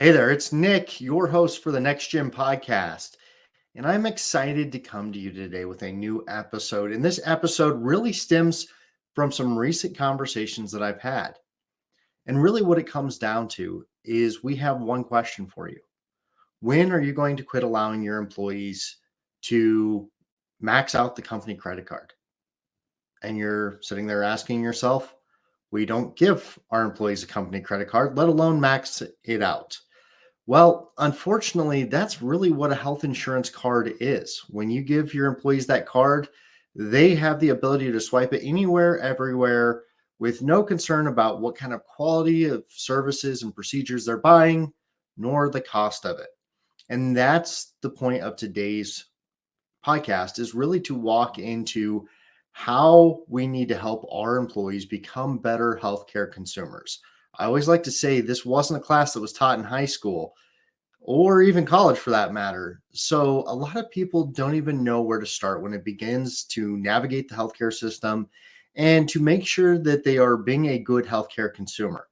Hey there, it's Nick, your host for the Next Gym podcast. And I'm excited to come to you today with a new episode. And this episode really stems from some recent conversations that I've had. And really, what it comes down to is we have one question for you. When are you going to quit allowing your employees to max out the company credit card? And you're sitting there asking yourself, we don't give our employees a company credit card, let alone max it out. Well, unfortunately, that's really what a health insurance card is. When you give your employees that card, they have the ability to swipe it anywhere, everywhere, with no concern about what kind of quality of services and procedures they're buying, nor the cost of it. And that's the point of today's podcast, is really to walk into how we need to help our employees become better healthcare consumers. I always like to say this wasn't a class that was taught in high school or even college for that matter. So a lot of people don't even know where to start when it begins to navigate the healthcare system and to make sure that they are being a good healthcare consumer.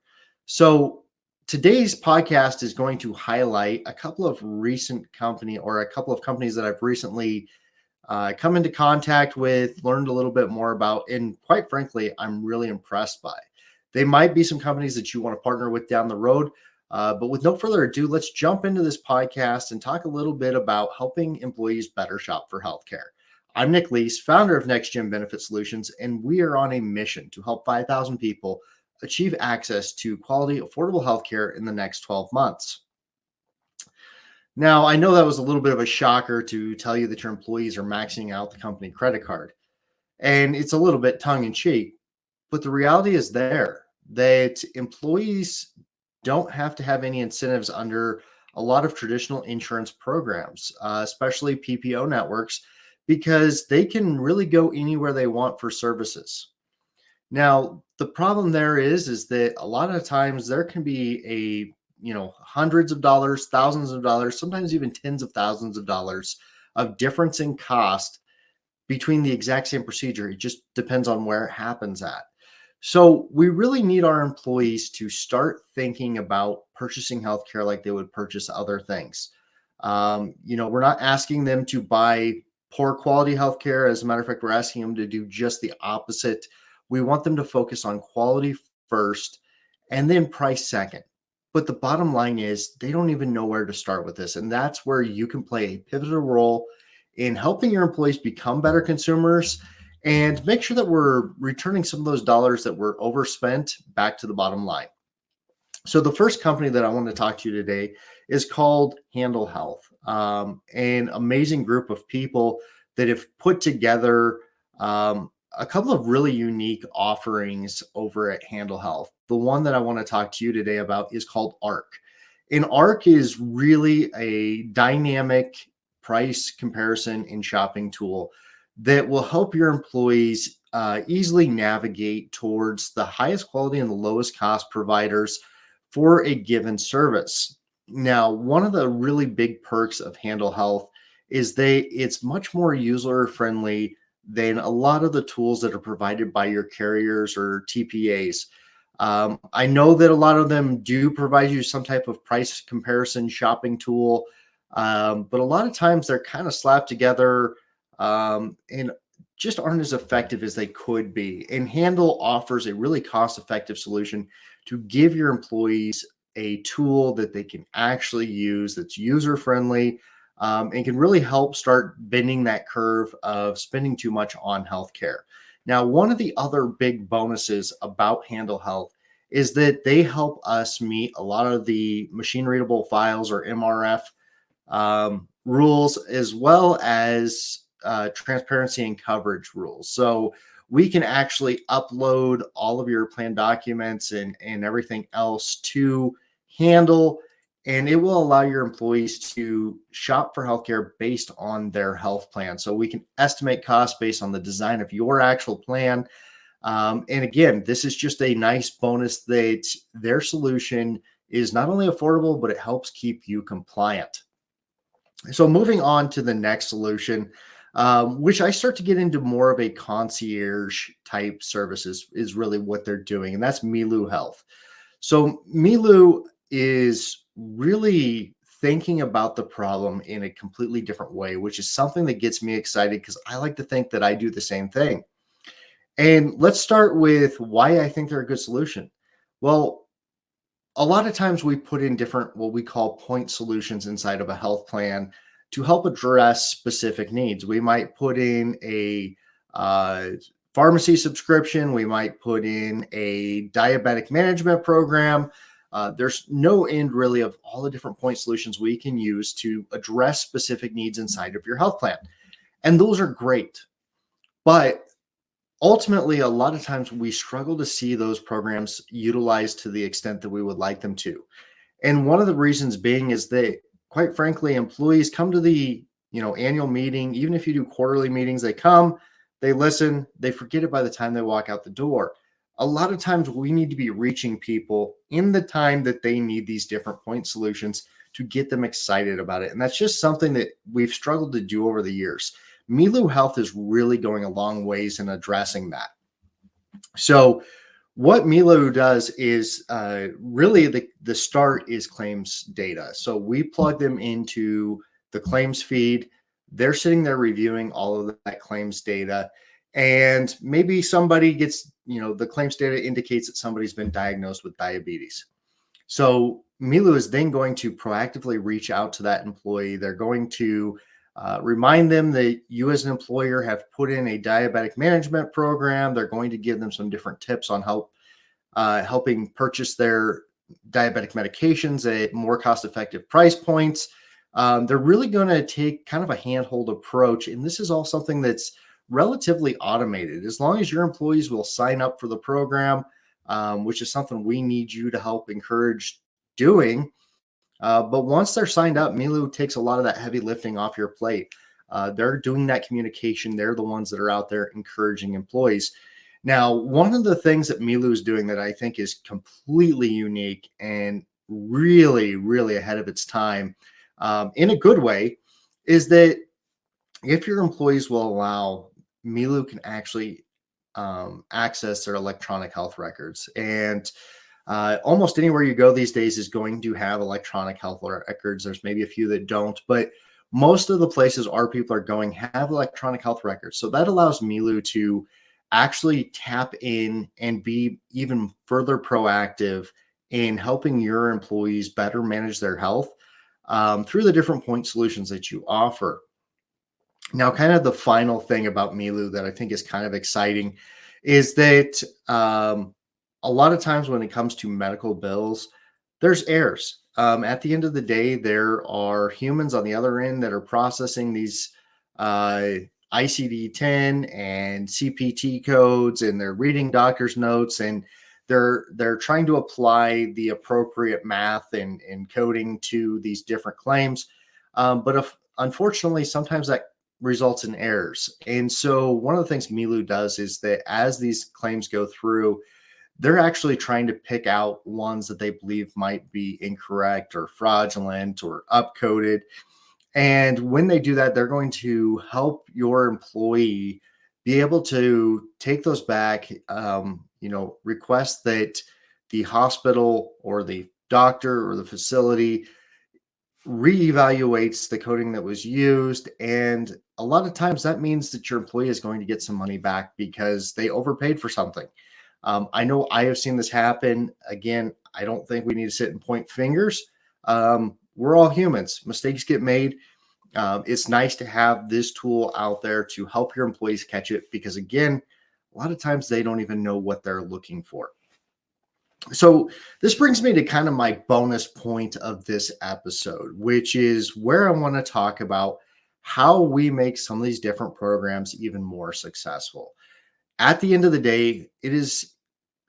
So today's podcast is going to highlight a couple of companies that I've recently come into contact with, learned a little bit more about, and quite frankly, I'm really impressed by. They might be some companies that you want to partner with down the road. But with no further ado, let's jump into this podcast and talk a little bit about helping employees better shop for healthcare. I'm Nick Leese, founder of Next Gym Benefit Solutions, and we are on a mission to help 5,000 people achieve access to quality, affordable healthcare in the next 12 months. Now, I know that was a little bit of a shocker to tell you that your employees are maxing out the company credit card, and it's a little bit tongue in cheek, but the reality is there that employees don't have to have any incentives under a lot of traditional insurance programs, especially PPO networks, because they can really go anywhere they want for services. Now, the problem there is that a lot of times there can be hundreds of dollars, thousands of dollars, sometimes even tens of thousands of dollars of difference in cost between the exact same procedure. It just depends on where it happens at. So we really need our employees to start thinking about purchasing healthcare like they would purchase other things. We're not asking them to buy poor quality healthcare. As a matter of fact, we're asking them to do just the opposite. We want them to focus on quality first and then price second. But the bottom line is they don't even know where to start with this. And that's where you can play a pivotal role in helping your employees become better consumers and make sure that we're returning some of those dollars that were overspent back to the bottom line. So the first company that I want to talk to you today is called Handle Health, an amazing group of people that have put together a couple of really unique offerings over at Handle Health. The one that I want to talk to you today about is called ARC. And ARC is really a dynamic price comparison and shopping tool that will help your employees easily navigate towards the highest quality and the lowest cost providers for a given service. Now, one of the really big perks of Handle Health is it's much more user friendly than a lot of the tools that are provided by your carriers or TPAs. I know that a lot of them do provide you some type of price comparison shopping tool, but a lot of times they're kind of slapped together and just aren't as effective as they could be. And Handle offers a really cost-effective solution to give your employees a tool that they can actually use that's user-friendly and can really help start bending that curve of spending too much on healthcare. Now, one of the other big bonuses about Handle Health is that they help us meet a lot of the machine-readable files or MRF rules, as well as transparency and coverage rules. So we can actually upload all of your plan documents and everything else to Handle, and it will allow your employees to shop for healthcare based on their health plan. So we can estimate costs based on the design of your actual plan. And again, this is just a nice bonus that their solution is not only affordable, but it helps keep you compliant. So moving on to the next solution, which I start to get into more of a concierge type services is really what they're doing. And that's Milu Health. So Milu is really thinking about the problem in a completely different way, which is something that gets me excited because I like to think that I do the same thing. And let's start with why I think they're a good solution. Well, a lot of times we put in different, what we call point solutions inside of a health plan to help address specific needs. We might put in a uh, pharmacy subscription, we might put in a diabetic management program. There's no end really of all the different point solutions we can use to address specific needs inside of your health plan. And those are great. But ultimately, a lot of times we struggle to see those programs utilized to the extent that we would like them to. And one of the reasons being is that, quite frankly, employees come to the annual meeting. Even if you do quarterly meetings, they come, they listen, they forget it by the time they walk out the door. A lot of times we need to be reaching people in the time that they need these different point solutions to get them excited about it. And that's just something that we've struggled to do over the years. Milu Health is really going a long ways in addressing that. So what Milo does is really the start is claims data. So we plug them into the claims feed. They're sitting there reviewing all of that claims data. And maybe somebody gets, the claims data indicates that somebody's been diagnosed with diabetes. So Milu is then going to proactively reach out to that employee. They're going to remind them that you as an employer have put in a diabetic management program. They're going to give them some different tips on helping purchase their diabetic medications at more cost-effective price points. They're really going to take kind of a handhold approach. And this is all something that's relatively automated. As long as your employees will sign up for the program, which is something we need you to help encourage doing. But once they're signed up, Milu takes a lot of that heavy lifting off your plate. They're doing that communication. They're the ones that are out there encouraging employees. Now, one of the things that Milu is doing that I think is completely unique and really, really ahead of its time, in a good way, is that if your employees will allow, Milu can actually access their electronic health records. And almost anywhere you go these days is going to have electronic health records. There's maybe a few that don't, but most of the places our people are going have electronic health records. So that allows Milu to actually tap in and be even further proactive in helping your employees better manage their health through the different point solutions that you offer. Now, kind of the final thing about Milu that I think is kind of exciting is that a lot of times when it comes to medical bills, there's errors. At the end of the day, there are humans on the other end that are processing these ICD-10 and CPT codes, and they're reading doctor's notes, and they're trying to apply the appropriate math and coding to these different claims. But unfortunately, sometimes that results in errors. And so one of the things Milu does is that as these claims go through, they're actually trying to pick out ones that they believe might be incorrect or fraudulent or upcoded. And when they do that, they're going to help your employee be able to take those back, request that the hospital or the doctor or the facility reevaluates the coding that was used. And a lot of times that means that your employee is going to get some money back because they overpaid for something. I know I have seen this happen. Again, I don't think we need to sit and point fingers. We're all humans. Mistakes get made. It's nice to have this tool out there to help your employees catch it because, again, a lot of times they don't even know what they're looking for. So this brings me to kind of my bonus point of this episode, which is where I want to talk about how we make some of these different programs even more successful. At the end of the day, it is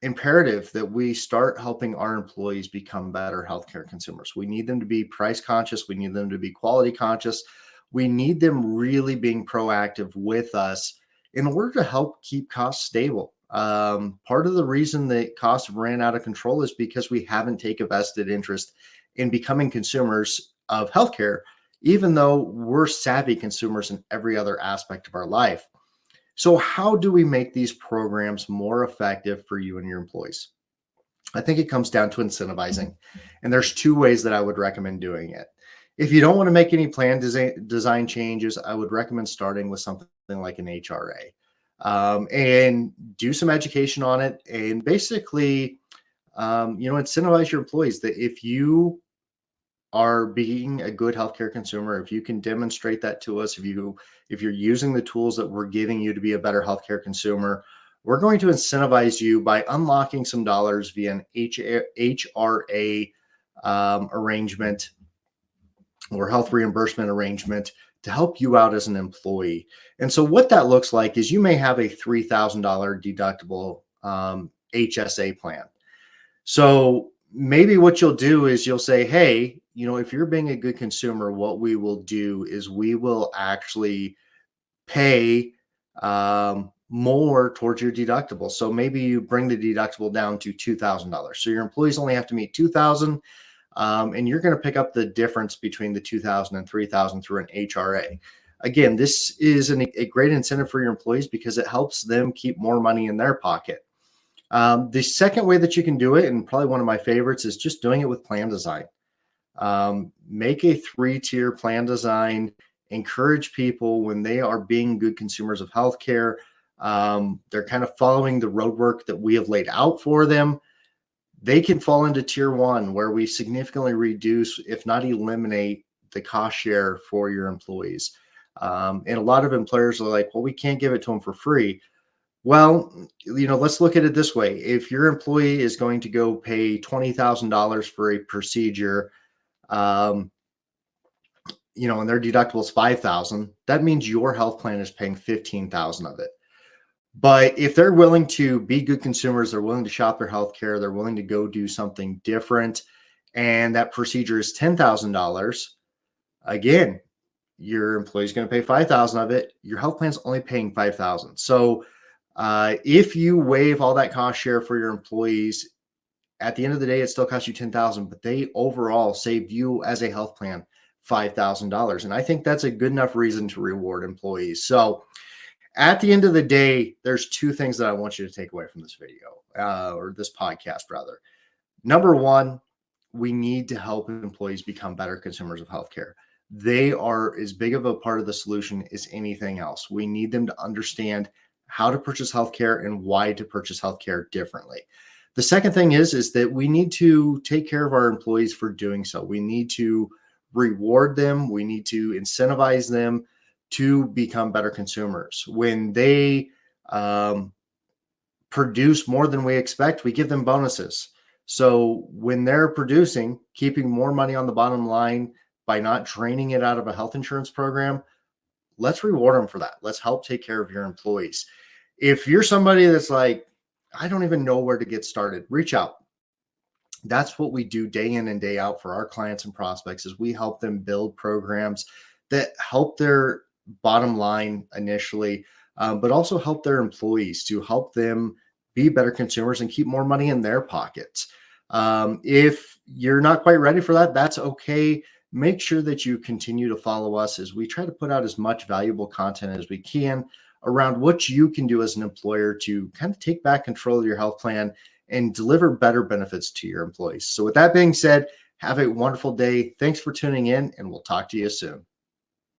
imperative that we start helping our employees become better healthcare consumers. We need them to be price conscious. We need them to be quality conscious. We need them really being proactive with us in order to help keep costs stable. Part of the reason that costs have ran out of control is because we haven't taken a vested interest in becoming consumers of healthcare, even though we're savvy consumers in every other aspect of our life. So how do we make these programs more effective for you and your employees? I think it comes down to incentivizing. And there's two ways that I would recommend doing it. If you don't want to make any plan design changes, I would recommend starting with something like an HRA, and do some education on it. And basically, incentivize your employees that if you are being a good healthcare consumer, if you can demonstrate that to us, if you're using the tools that we're giving you to be a better healthcare consumer, we're going to incentivize you by unlocking some dollars via an HRA arrangement or health reimbursement arrangement to help you out as an employee. And so what that looks like is you may have a $3,000 deductible HSA plan. So maybe what you'll do is you'll say, hey, if you're being a good consumer, what we will do is we will actually pay more towards your deductible. So maybe you bring the deductible down to $2,000. So your employees only have to meet $2,000, and you're going to pick up the difference between the $2,000 and $3,000 through an HRA. Again, this is a great incentive for your employees because it helps them keep more money in their pocket. The second way that you can do it, and probably one of my favorites, is just doing it with plan design. Make a 3-tier plan design. Encourage people when they are being good consumers of healthcare. They're kind of following the roadwork that we have laid out for them. They can fall into tier 1, where we significantly reduce, if not eliminate, the cost share for your employees. And a lot of employers are like, well, we can't give it to them for free. Well, let's look at it this way. If your employee is going to go pay $20,000 for a procedure, and their deductible is $5,000, that means your health plan is paying $15,000 of it. But if they're willing to be good consumers, they're willing to shop their healthcare, they're willing to go do something different, and that procedure is $10,000, again, your employee is going to pay $5,000 of it. Your health plan is only paying $5,000. So if you waive all that cost share for your employees, at the end of the day, it still costs you $10,000, but they overall saved you as a health plan $5,000. And I think that's a good enough reason to reward employees. So at the end of the day, there's two things that I want you to take away from this video, or this podcast, rather. Number one, we need to help employees become better consumers of healthcare. They are as big of a part of the solution as anything else. We need them to understand how to purchase healthcare and why to purchase healthcare differently. The second thing is that we need to take care of our employees for doing so. We need to reward them. We need to incentivize them to become better consumers. When they produce more than we expect, we give them bonuses. So when they're producing, keeping more money on the bottom line by not draining it out of a health insurance program, let's reward them for that. Let's help take care of your employees. If you're somebody that's like, I don't even know where to get started, reach out. That's what we do day in and day out for our clients and prospects, is we help them build programs that help their bottom line initially, but also help their employees to help them be better consumers and keep more money in their pockets. If you're not quite ready for that, that's okay. Make sure that you continue to follow us as we try to put out as much valuable content as we can around what you can do as an employer to kind of take back control of your health plan and deliver better benefits to your employees. So with that being said, have a wonderful day. Thanks for tuning in, and we'll talk to you soon.